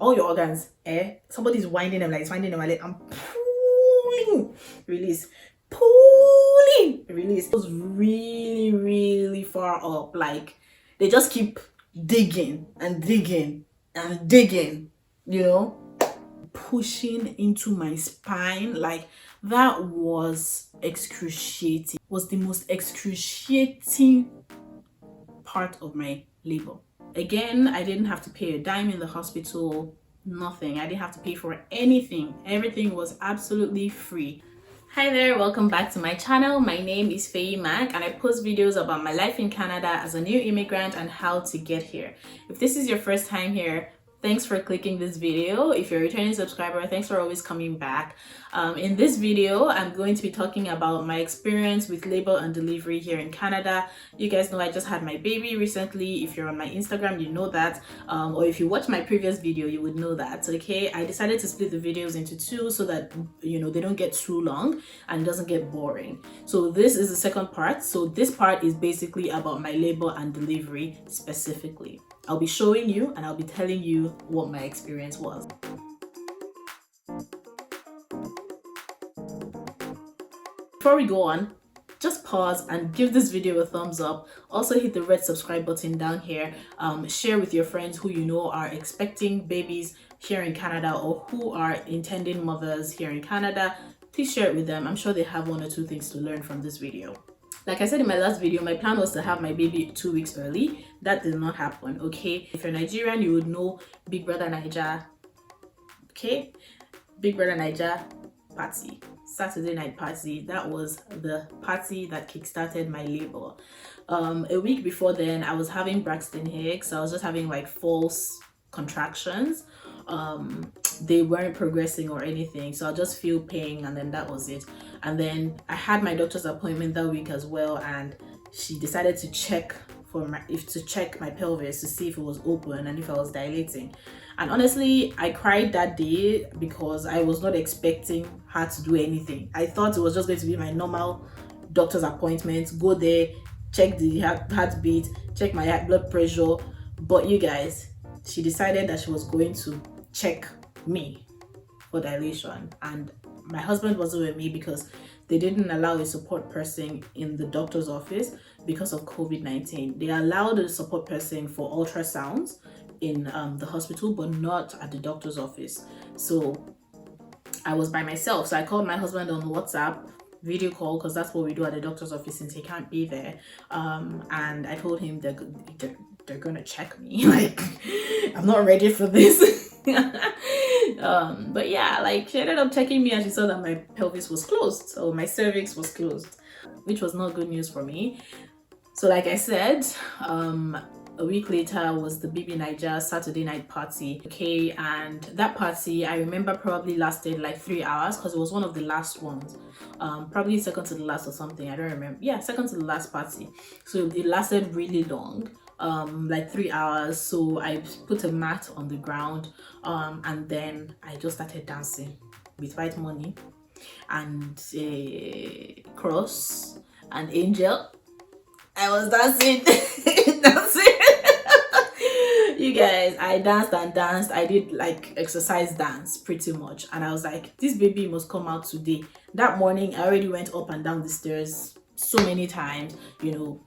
all your organs, somebody's winding them like it's winding them like I'm pulling, release, pulling, release. It was really, really far up. Like they just keep digging and digging and digging, you know, pushing into my spine. Like that was excruciating. It was the most excruciating part of my labor. Again, I didn't have to pay a dime in the hospital, nothing. I didn't have to pay for anything. Everything was absolutely free. Hi there, welcome back to my channel. My name is Faye Mac and I post videos about my life in Canada as a new immigrant and how to get here. If this is your first time here, thanks for clicking this video. If you're a returning subscriber, thanks for always coming back. In this video, I'm going to be talking about my experience with labor and delivery here in Canada. You guys know I just had my baby recently. If you're on my Instagram, you know that. Or if you watch my previous video, you would know that, okay? I decided to split the videos into two so that, you know, they don't get too long and it doesn't get boring. So this is the second part. So this part is basically about my labor and delivery specifically. I'll be showing you and I'll be telling you what my experience was. Before we go on, just pause and give this video a thumbs up. Also hit the red subscribe button down here. Share with your friends who you know are expecting babies here in Canada or who are intending mothers here in Canada. Please share it with them. I'm sure they have one or two things to learn from this video. Like I said in my last video, my plan was to have my baby 2 weeks early. That did not happen, okay? If you're Nigerian, you would know Big Brother Naija, okay? Big Brother Naija party, Saturday night party. That was the party that kickstarted my labor. A week before then, I was having Braxton Hicks. I was just having like false contractions. They weren't progressing or anything, so I'll just feel pain and then that was it. And then I had my doctor's appointment that week as well, and she decided to check my pelvis to see if it was open and if I was dilating. And honestly, I cried that day because I was not expecting her to do anything. I thought it was just going to be my normal doctor's appointment, go there, check the heartbeat, check my blood pressure. But you guys, she decided that she was going to check me for dilation, and my husband wasn't with me because they didn't allow a support person in the doctor's office because of COVID-19. They allowed a support person for ultrasounds in the hospital, but not at the doctor's office. So I was by myself. So I called my husband on WhatsApp video call because that's what we do at the doctor's office since he can't be there. And I told him they're gonna check me. Like, I'm not ready for this. But yeah, like she ended up checking me and she saw that my pelvis was closed, so my cervix was closed, which was not good news for me. So like I said, a week later was the BB Naija Saturday night party, okay? And that party, I remember, probably lasted like 3 hours because it was one of the last ones, probably second to the last or something, I don't remember. Yeah, second to the last party. So it lasted really long, like 3 hours. So I put a mat on the ground, and then I just started dancing with white money and a cross and angel. I was dancing. Dancing. You guys, I danced and danced. I did like exercise dance pretty much, and I was like, this baby must come out today. That morning I already went up and down the stairs so many times, you know,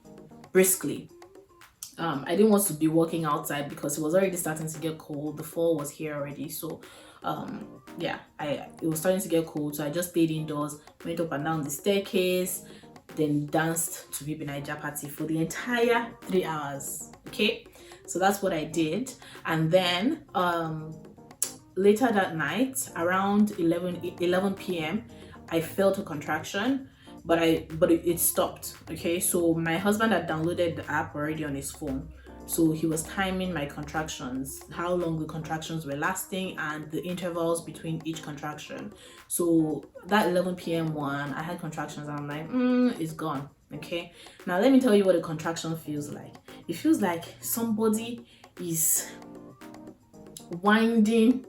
briskly. I didn't want to be walking outside because it was already starting to get cold. The fall was here already, so yeah, it was starting to get cold, so I just stayed indoors, went up and down the staircase, then danced to BB Naija party for the entire 3 hours. Okay, so that's what I did. And then later that night, around 11 p.m, I felt a contraction, but it stopped. Okay, so my husband had downloaded the app already on his phone, so he was timing my contractions, how long the contractions were lasting and the intervals between each contraction. So that 11 p.m. one, I had contractions and I'm like, it's gone. Okay, now let me tell you what a contraction feels like. It feels like somebody is winding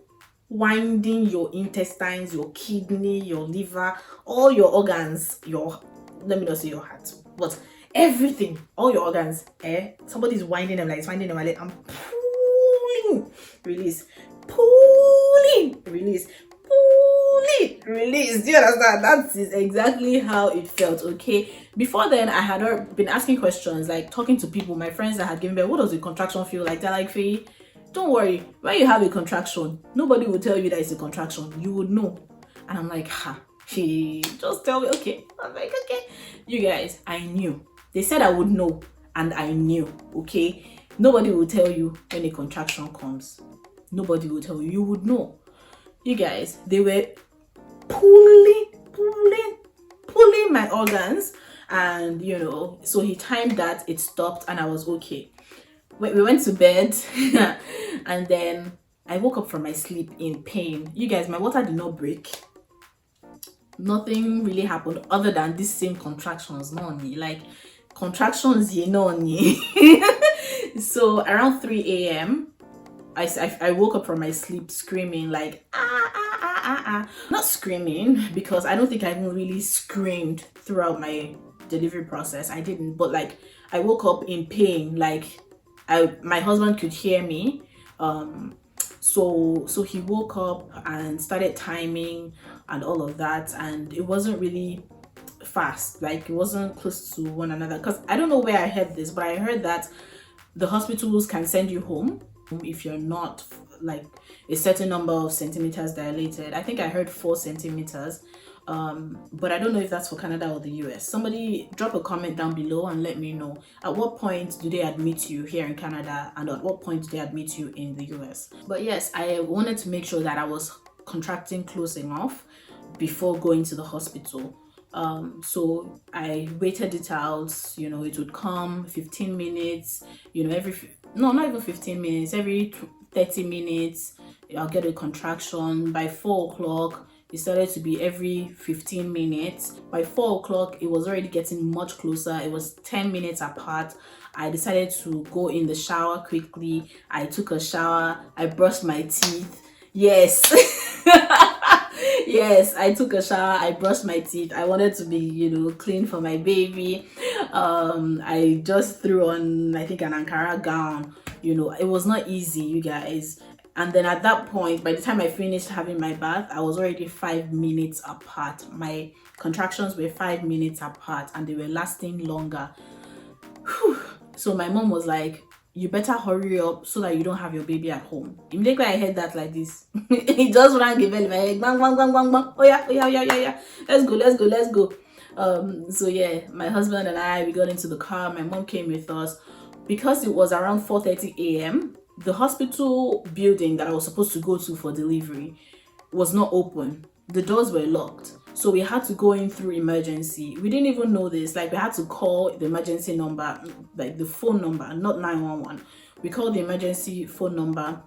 your intestines, your kidney, your liver, all your organs, let me not say your heart, but everything, all your organs, somebody's winding them like it's winding them like I'm pulling, release, pulling, release, pulling, release. Do you understand? That is exactly how it felt. Okay, before then I had been asking questions, like talking to people, my friends that had given birth. What does a contraction feel like? They're like, Faye, don't worry, when you have a contraction, nobody will tell you that it's a contraction, you would know. And I'm like, she just tell me. Okay, I'm like, okay. You guys, I knew. They said I would know, and I knew. Okay, nobody will tell you when a contraction comes. Nobody will tell you. You would know. You guys, they were pulling my organs, and so he timed that, it stopped, and I was okay. We went to bed and then I woke up from my sleep in pain. You guys, my water did not break. Nothing really happened other than these same contractions. No, like contractions, So around 3 a.m. I woke up from my sleep screaming, like not screaming, because I don't think I even really screamed throughout my delivery process. I didn't, but like I woke up in pain, like my husband could hear me. So he woke up and started timing and all of that, and it wasn't really fast, like it wasn't close to one another, because I don't know where I heard this, but I heard that the hospitals can send you home if you're not like a certain number of centimeters dilated. I think I heard 4 centimeters, but I don't know if that's for Canada or the US. Somebody drop a comment down below and let me know, at what point do they admit you here in Canada, and at what point do they admit you in the US. But yes, I wanted to make sure that I was contracting close enough before going to the hospital. So I waited it out. It would come 15 minutes, not even 15 minutes, every 30 minutes I'll get a contraction. By 4 o'clock it started to be every 15 minutes. By 4 o'clock it was already getting much closer. It was 10 minutes apart. I decided to go in the shower quickly. I took a shower, I brushed my teeth. Yes. Yes, I took a shower, I brushed my teeth. I wanted to be, clean for my baby. I just threw on, I think, an Ankara gown. It was not easy, you guys. And then at that point, by the time I finished having my bath, I was already 5 minutes apart. My contractions were 5 minutes apart, and they were lasting longer. Whew. So my mom was like, you better hurry up so that you don't have your baby at home. Immediately I heard that like this, it just rang a bell in my head. Bang, bang, bang, bang, bang. Oh yeah. Let's go. So yeah, my husband and I, we got into the car. My mom came with us. Because it was around 4:30 a.m., the hospital building that I was supposed to go to for delivery was not open. The doors were locked. So we had to go in through emergency. We didn't even know this. Like, we had to call the emergency number, like the phone number, not 911. We called the emergency phone number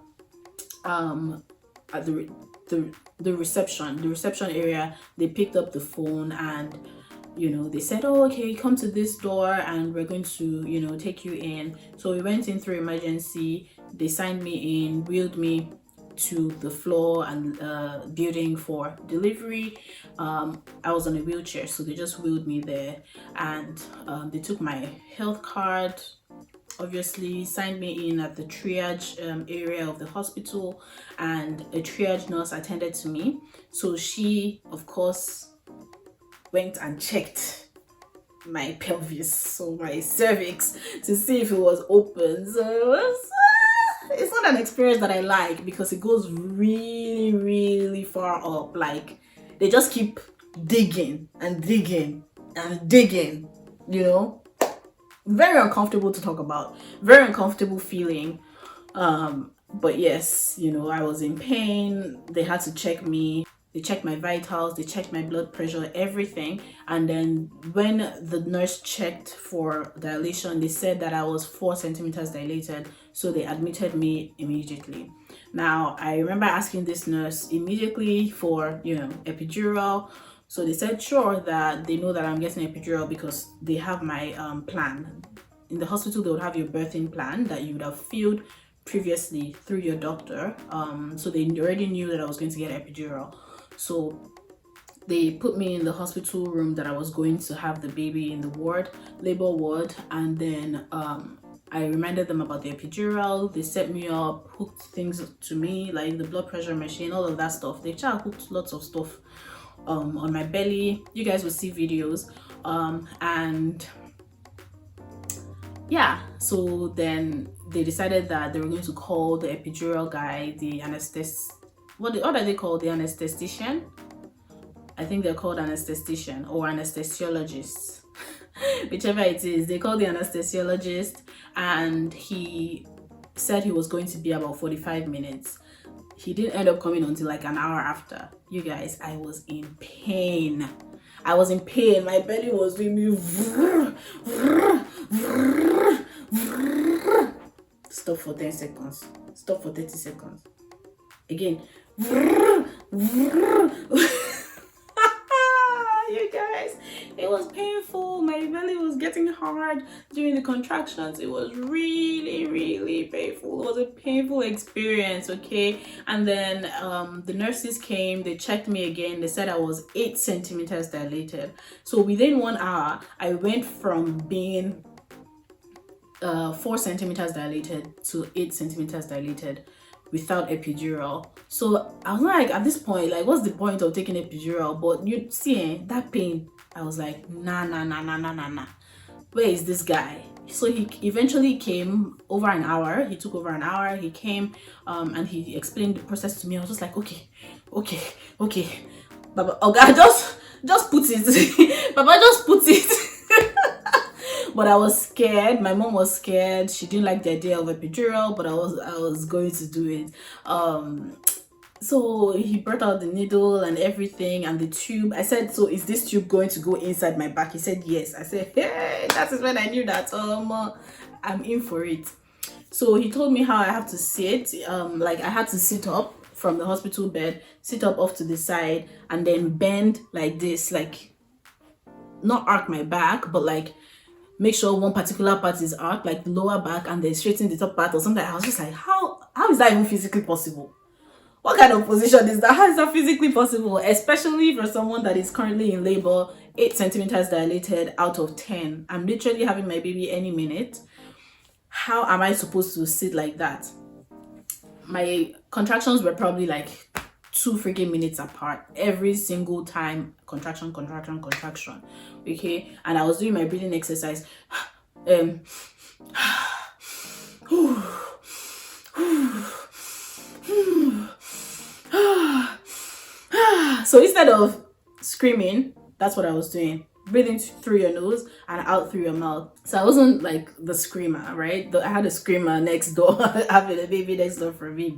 at the reception area. They picked up the phone, and they said, oh, okay, come to this door and we're going to take you in. So we went in through emergency. They signed me in, wheeled me to the floor and building for delivery. I was on a wheelchair, so they just wheeled me there, and they took my health card, obviously signed me in at the triage area of the hospital, and a triage nurse attended to me. So she, of course, went and checked my pelvis, so my cervix, to see if it was open. So it's not an experience that I like, because it goes really, really far up. Like, they just keep digging and digging and digging, very uncomfortable to talk about, very uncomfortable feeling. But yes, I was in pain. They had to check me. They checked my vitals, they checked my blood pressure, everything. And then when the nurse checked for dilation, they said that I was 4 centimeters dilated. So they admitted me immediately. Now, I remember asking this nurse immediately for, epidural. So they said, sure, that they know that I'm getting epidural because they have my plan. In the hospital, they would have your birthing plan that you would have filled previously through your doctor. So they already knew that I was going to get epidural. So they put me in the hospital room that I was going to have the baby in, the ward, labor ward, and then I reminded them about the epidural. They set me up, hooked things to me, like the blood pressure machine, all of that stuff. They just hooked lots of stuff on my belly. You guys will see videos. And yeah, so then they decided that they were going to call the epidural guy, the what are they called? The anesthetician? I think they're called anesthetician or anesthesiologist. Whichever it is, they called the anesthesiologist, and he said he was going to be about 45 minutes. He didn't end up coming until like an hour after. You guys, I was in pain. I was in pain. My belly was doing me. Stop for 10 seconds. Stop for 30 seconds. Again. You guys, it was painful. My belly was getting hard during the contractions. It was really, really painful. It was a painful experience, okay? And then the nurses came, they checked me again. They said I was 8 centimeters dilated. So within 1 hour, I went from being 4 centimeters dilated to 8 centimeters dilated without epidural. So I was like, at this point, like, what's the point of taking epidural? But you see, that pain, I was like, nah. Where is this guy? So he eventually came over an hour. He took over an hour. He came and he explained the process to me. I was just like, okay. Baba, okay, just put it. Baba, just put it. But I was scared. My mom was scared. She didn't like the idea of epidural, but I was going to do it. So he brought out the needle and everything and the tube. I said, so is this tube going to go inside my back? He said yes. I said, hey, that is when I knew that I'm in for it. So he told me how I have to sit. Like I had to sit up from the hospital bed, sit up off to the side, and then bend like this, like not arc my back, but like make sure one particular part is arched, like the lower back, and then straighten the top part or something. I was just like, how is that even physically possible? What kind of position is that? How is that physically possible? Especially for someone that is currently in labor, 8 centimeters dilated out of 10. I'm literally having my baby any minute. How am I supposed to sit like that? My contractions were probably like 2 freaking minutes apart every single time. Contraction, okay? And I was doing my breathing exercise. So instead of screaming, that's what I was doing. Breathing through your nose and out through your mouth. So I wasn't like the screamer, right? I had a screamer next door, having a baby next door for me,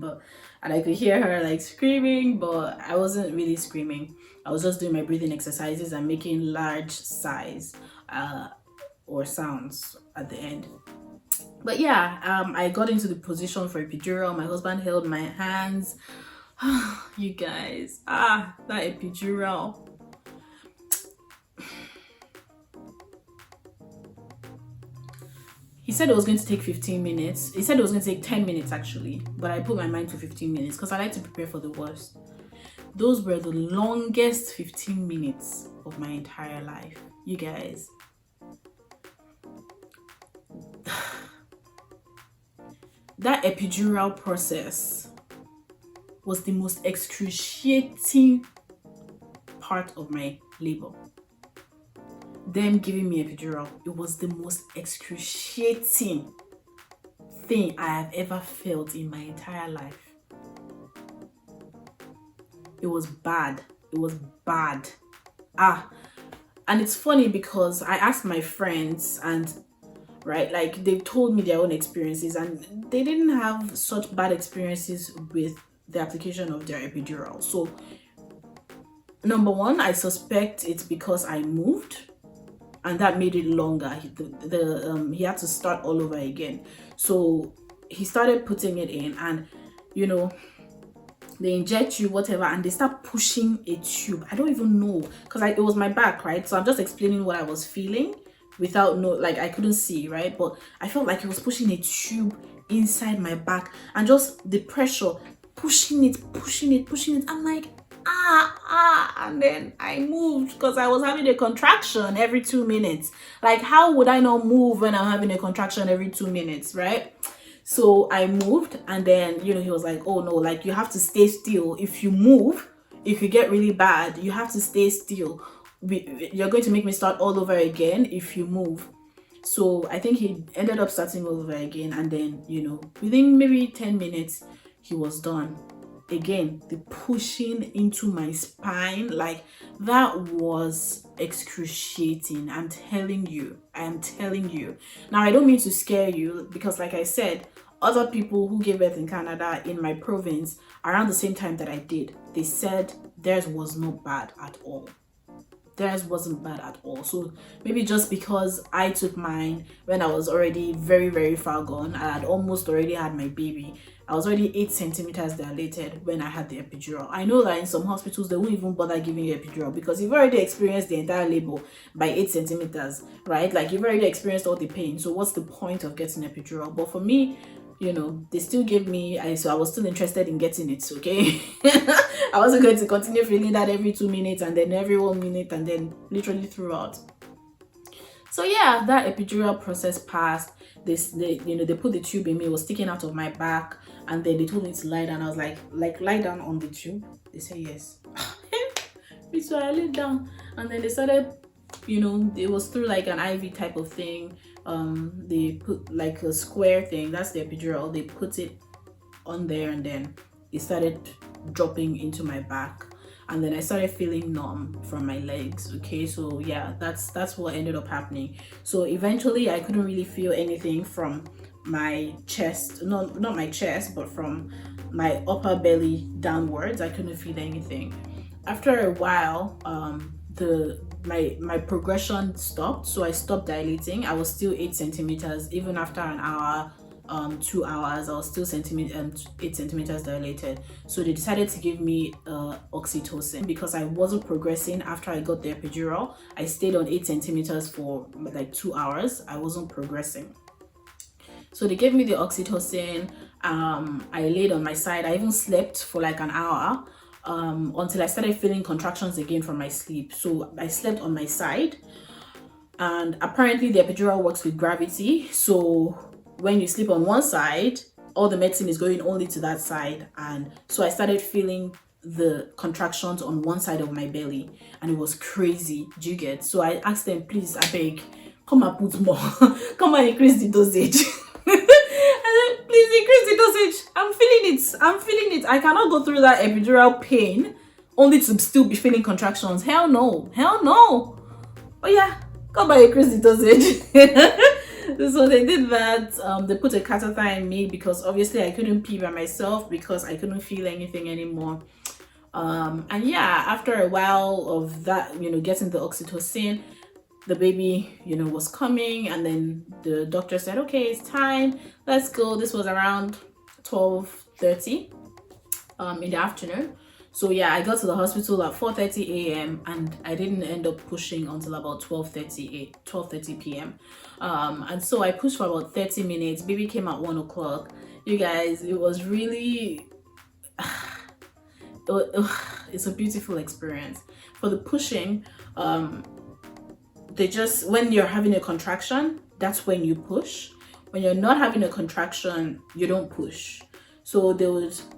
and I could hear her like screaming, but I wasn't really screaming. I was just doing my breathing exercises and making large sighs or sounds at the end. But yeah, I got into the position for epidural. My husband held my hands. You guys, that epidural. He said it was going to take 15 minutes. He said it was going to take 10 minutes actually, but I put my mind to 15 minutes because I like to prepare for the worst. Those were the longest 15 minutes of my entire life. You guys. That epidural process was the most excruciating part of my labor. Them giving me epidural, it was the most excruciating thing I have ever felt in my entire life. It was bad. And it's funny because I asked my friends, and right, like they told me their own experiences, and they didn't have such bad experiences with the application of their epidural. So number one, I suspect it's because I moved and that made it longer. He had to start all over again. So he started putting it in, and you know, they inject you, whatever, and they start pushing a tube. I don't even know, because it was my back, right? So I'm just explaining what I was feeling without I couldn't see, right? But I felt like it was pushing a tube inside my back, and just the pressure, pushing it. I'm like, and then I moved because I was having a contraction every 2 minutes. Like, how would I not move when I'm having a contraction every 2 minutes, right? So I moved, and then, he was like, oh no, like, you have to stay still. If you move, if you get really bad, you have to stay still. You're going to make me start all over again if you move. So I think he ended up starting all over again, and then, within maybe 10 minutes, he was done. Again, the pushing into my spine, like, that was excruciating. I'm telling you. Now, I don't mean to scare you, because like I said, other people who gave birth in Canada, in my province, around the same time that I did, they said theirs was not bad at all. Theirs wasn't bad at all. So maybe just because I took mine when I was already very, very far gone, I had almost already had my baby. I was already 8 centimeters dilated when I had the epidural. I know that in some hospitals they won't even bother giving you epidural because you've already experienced the entire labor by 8 centimeters, right? Like, you've already experienced all the pain. So what's the point of getting epidural? But for me, they still gave me, so I was still interested in getting it, okay? I wasn't going to continue feeling that every 2 minutes and then every 1 minute and then literally throughout. So yeah, that epidural process passed. They put the tube in me. It was sticking out of my back, and then they told me to lie down. I was like lie down on the tube. They said yes. So I laid down, and then they started, it was through like an IV type of thing. They put like a square thing, that's the epidural. They put it on there, and then it started dropping into my back, and then I started feeling numb from my legs. Okay, so yeah, that's what ended up happening. So eventually I couldn't really feel anything from my chest, not my chest, but from my upper belly downwards. I couldn't feel anything. After a while, my progression stopped, so I stopped dilating. I was still 8 centimeters even after an hour, 2 hours. I was still 8 centimeters dilated. So they decided to give me oxytocin because I wasn't progressing. After I got the epidural, I stayed on 8 centimeters for like 2 hours. I wasn't progressing. So they gave me the oxytocin. I laid on my side. I even slept for like an hour until I started feeling contractions again from my sleep. So I slept on my side, and apparently the epidural works with gravity. So when you sleep on one side, all the medicine is going only to that side. And so I started feeling the contractions on one side of my belly, and it was crazy. Do you get? So I asked them, please, I beg, come and put more. Come and increase the dosage. I said, please increase the dosage. I'm feeling it. I cannot go through that epidural pain only to still be feeling contractions. Hell no. Oh yeah, come and increase the dosage. So they did that. They put a catheter in me because obviously I couldn't pee by myself because I couldn't feel anything anymore. And yeah, after a while of that, getting the oxytocin, the baby, was coming, and then the doctor said, okay, it's time, let's go. This was around 12:30 in the afternoon. So yeah, I got to the hospital at 4:30 a.m. and I didn't end up pushing until about 12:30 p.m. And so I pushed for about 30 minutes. Baby came at 1 o'clock. You guys, it was really it's a beautiful experience. For the pushing, when you're having a contraction, that's when you push. When you're not having a contraction, you don't push. So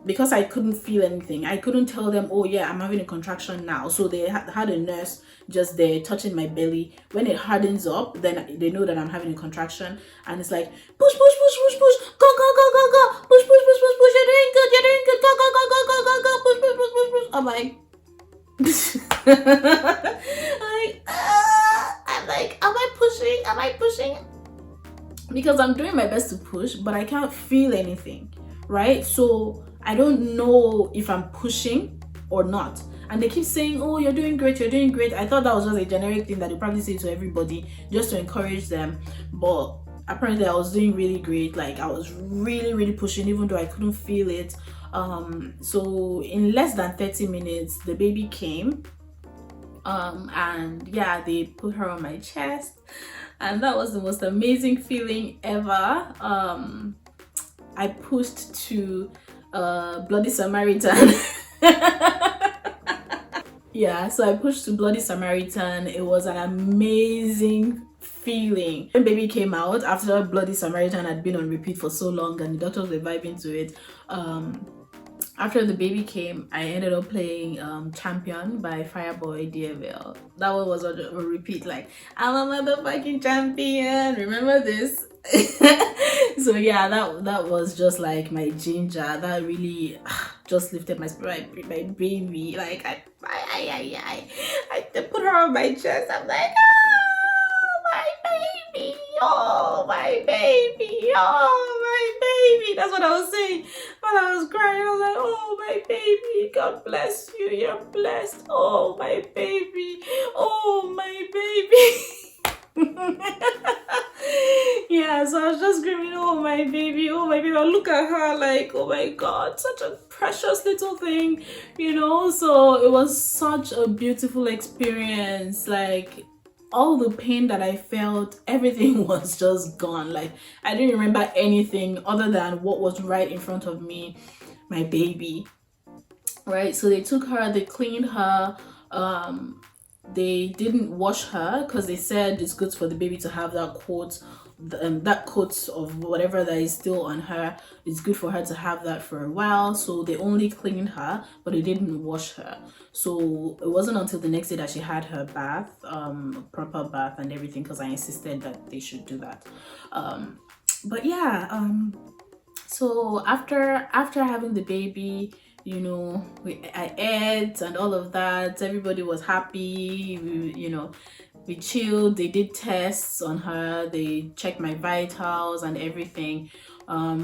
because I couldn't feel anything, I couldn't tell them, oh yeah, I'm having a contraction now. So they had a nurse just there touching my belly. When it hardens up, then they know that I'm having a contraction, and it's like, push, go, push, you're doing good, go, push. I'm like, I'm like, am I pushing? Because I'm doing my best to push, but I can't feel anything, right? So I don't know if I'm pushing or not. And they keep saying, oh, you're doing great. I thought that was just a generic thing that they probably say to everybody just to encourage them. But apparently I was doing really great. Like, I was really, really pushing, even though I couldn't feel it. So in less than 30 minutes, the baby came. And yeah, they put her on my chest, and that was the most amazing feeling ever. I pushed to Bloody Samaritan. Yeah, so I pushed to Bloody Samaritan. It was an amazing feeling. When baby came out after Bloody Samaritan had been on repeat for so long and the doctors were vibing to it, after the baby came, I ended up playing Champion by Fireboy DFL. That one was on a repeat, like, I'm a motherfucking champion. Remember this? So yeah, that was just like my ginger. That really just lifted my spirit, my baby. Like I put her on my chest. I'm like, oh my baby, oh my baby, oh my baby. That's what I was saying while I was crying. I was like, oh my baby, God bless you, you're blessed. Oh my baby, oh my baby. Yeah, so I was just screaming, oh my baby, oh my baby. I look at her like, oh my God, such a precious little thing, you know. So it was such a beautiful experience. Like, all the pain that I felt, everything was just gone. Like, I didn't remember anything other than what was right in front of me, my baby. Right, so they took her, they cleaned her, they didn't wash her because they said it's good for the baby to have that coat, that coat of whatever that is still on her. It's good for her to have that for a while. So they only cleaned her, but they didn't wash her. So it wasn't until the next day that she had her bath, proper bath and everything, because I insisted that they should do that. But yeah, so after having the baby, you know, I ate and all of that. Everybody was happy. We chilled. They did tests on her. They checked my vitals and everything.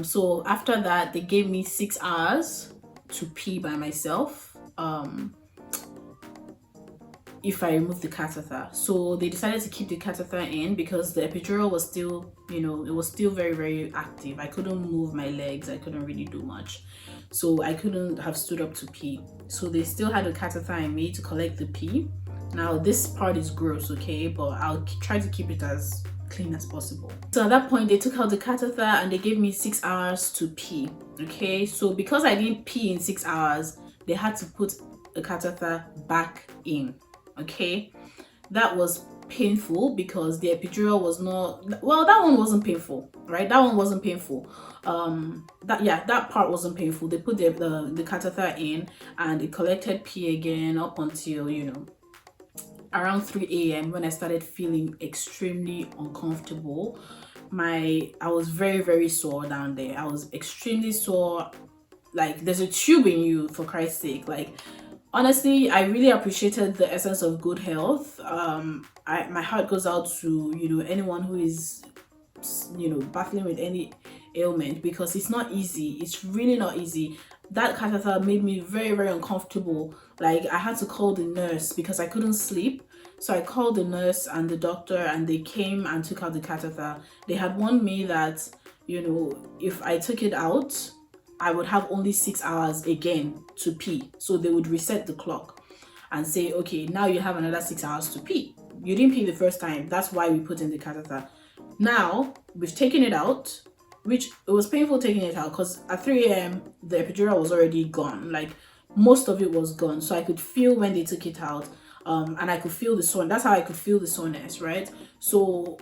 So after that, they gave me 6 hours to pee by myself. If I remove the catheter. So they decided to keep the catheter in because the epidural was still, it was still very, very active. I couldn't move my legs. I couldn't really do much. So I couldn't have stood up to pee. So they still had a catheter in me to collect the pee. Now this part is gross, okay? But I'll try to keep it as clean as possible. So at that point, they took out the catheter and they gave me 6 hours to pee, okay? So because I didn't pee in 6 hours, they had to put the catheter back in. Okay, that was painful because the epidural was not, well, that one wasn't painful, right? That one wasn't painful. That part wasn't painful. They put the catheter in and it collected pee again up until around 3 a.m. when I started feeling extremely uncomfortable. I was very, very sore down there. I was extremely sore. Like, there's a tube in you, for Christ's sake. Like, honestly, I really appreciated the essence of good health. My heart goes out to anyone who is battling with any ailment, because it's not easy. It's really not easy. That catheter made me very, very uncomfortable. Like, I had to call the nurse because I couldn't sleep. So I called the nurse and the doctor and they came and took out the catheter. They had warned me that if I took it out, I would have only 6 hours again to pee. So they would reset the clock and say, okay, now you have another 6 hours to pee. You didn't pee the first time. That's why we put in the catheter. Now, we've taken it out, which it was painful taking it out because at 3 a.m., the epidural was already gone. Like, most of it was gone. So I could feel when they took it out. And I could feel the soreness. That's how I could feel the soreness, right? So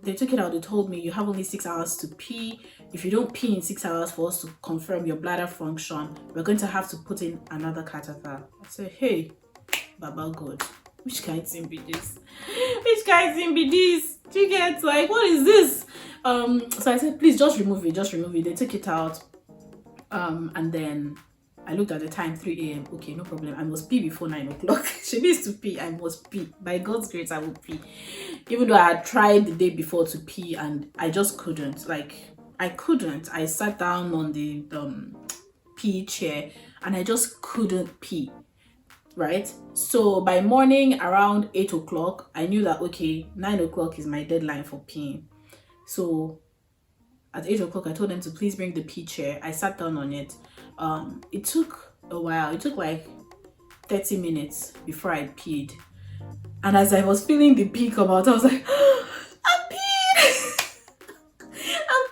they took it out. They told me you have only 6 hours to pee. If you don't pee in 6 hours for us to confirm your bladder function, we're going to have to put in another catheter. I said, hey, Baba God, which kind of thing be this? Which kind of thing be this? Do you get, like, what is this? So I said, please just remove it, just remove it. They took it out. And then I looked at the time, 3 a.m. Okay, no problem. I must pee before 9 o'clock. She needs to pee. I must pee. By God's grace, I will pee. Even though I had tried the day before to pee and I just couldn't. Like, I couldn't. I sat down on the pee chair and I just couldn't pee. Right? So by morning around 8 o'clock, I knew that, okay, 9 o'clock is my deadline for peeing. So at 8 o'clock, I told them to please bring the pee chair. I sat down on it. It took a while. It took like 30 minutes before I peed. And as I was feeling the pee come out, I was like, I'm peeing! I'm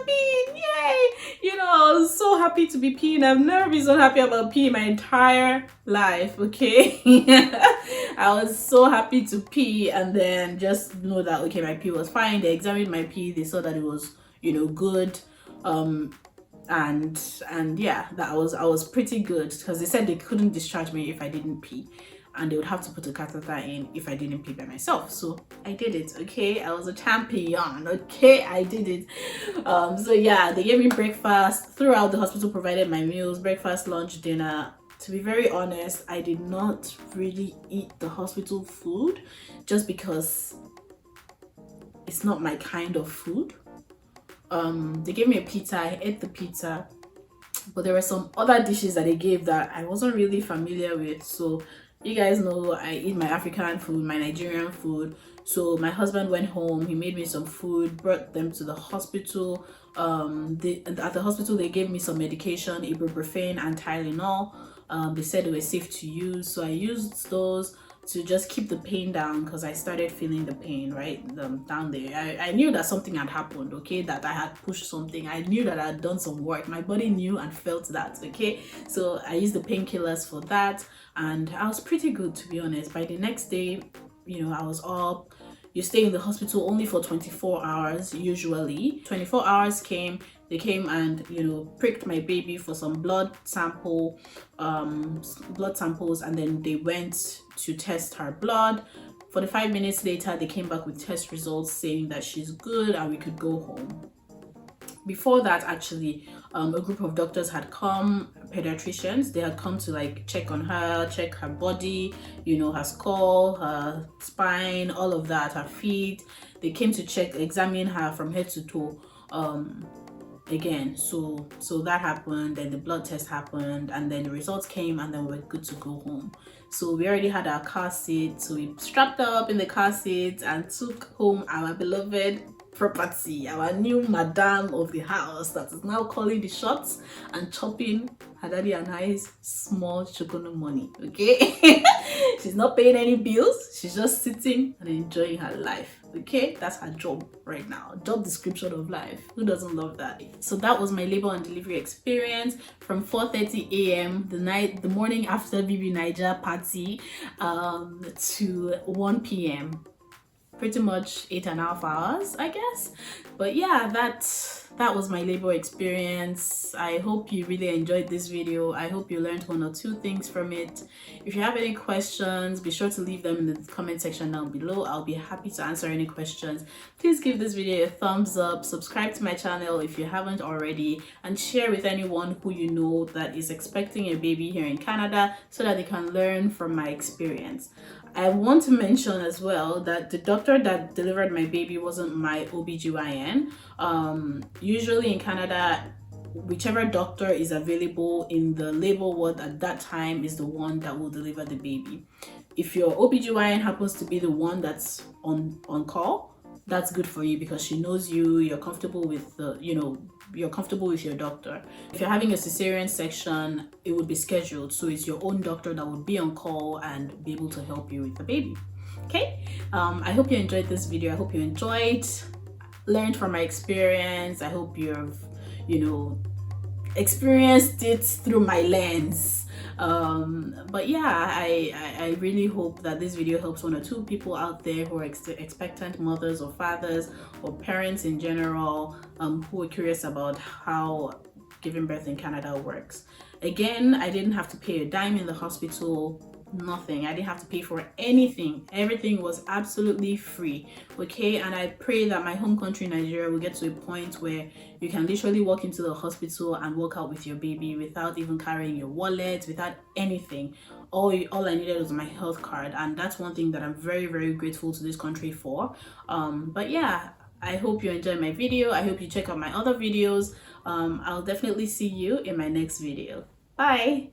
peeing! Yay! I was so happy happy to be peeing. I've never been so happy about peeing my entire life, okay? I was so happy to pee, and then just know that, okay, my pee was fine. They examined my pee, they saw that it was, good. And yeah, that I was pretty good, because they said they couldn't discharge me if I didn't pee, and they would have to put a catheter in if I didn't pee by myself. So I did it, okay? I was a champion, okay? I did it. So yeah, they gave me breakfast throughout. The hospital provided my meals, breakfast, lunch, dinner. To be very honest, I did not really eat the hospital food, just because it's not my kind of food. They gave me a pizza. I ate the pizza, but there were some other dishes that they gave that I wasn't really familiar with. So you guys know I eat my African food, my Nigerian food. So my husband went home, he made me some food, brought them to the hospital. At the hospital they gave me some medication, ibuprofen and Tylenol. They said they were safe to use, so I used those to just keep the pain down, because I started feeling the pain right down there. I knew that something had happened, okay, that I had pushed something. I knew that I had done some work. My body knew and felt that, okay. So I used the painkillers for that, and I was pretty good, to be honest. By the next day, I was up. You stay in the hospital only for 24 hours usually. 24 hours came. They came and pricked my baby for some blood samples, and then they went to test her blood. 45 minutes later, they came back with test results saying that she's good and we could go home. Before that, actually, a group of doctors had come, pediatricians. They had come to check on her, check her body, her skull, her spine, all of that, her feet. They came to examine her from head to toe. Again, so that happened, then the blood test happened, and then the results came, and then we're good to go home. So we already had our car seat, so we strapped her up in the car seat and took home our beloved property, our new madam of the house that is now calling the shots and chopping her daddy and I's small chocono money, okay? She's not paying any bills, she's just sitting and enjoying her life, okay? That's her job right now, job description of life. Who doesn't love that? So that was my labor and delivery experience from 4:30 a.m. the morning after Bibi Niger party to 1 p.m. pretty much 8.5 hours, I guess. But yeah, that was my labor experience. I hope you really enjoyed this video. I hope you learned one or two things from it. If you have any questions, be sure to leave them in the comment section down below. I'll be happy to answer any questions. Please give this video a thumbs up, subscribe to my channel if you haven't already, and share with anyone who you know that is expecting a baby here in Canada, so that they can learn from my experience. I want to mention as well that the doctor that delivered my baby wasn't my OBGYN. Usually in Canada, whichever doctor is available in the labor ward at that time is the one that will deliver the baby. If your OBGYN happens to be the one that's on call, that's good for you, because she knows you, you're comfortable with the, you're comfortable with your doctor. If you're having a cesarean section, it would be scheduled, so it's your own doctor that would be on call and be able to help you with the baby. Okay, I hope you enjoyed this video. I hope you learned from my experience. I hope you've experienced it through my lens. But yeah, I really hope that this video helps one or two people out there who are expectant mothers or fathers or parents in general, who are curious about how giving birth in Canada works. Again, I didn't have to pay a dime in the hospital. Nothing. I didn't have to pay for anything. Everything was absolutely free, okay? And I pray that my home country Nigeria will get to a point where you can literally walk into the hospital and walk out with your baby without even carrying your wallet, without anything. All I needed was my health card, and that's one thing that I'm very, very grateful to this country for. But yeah, I hope you enjoyed my video. I hope you check out my other videos. I'll definitely see you in my next video. Bye.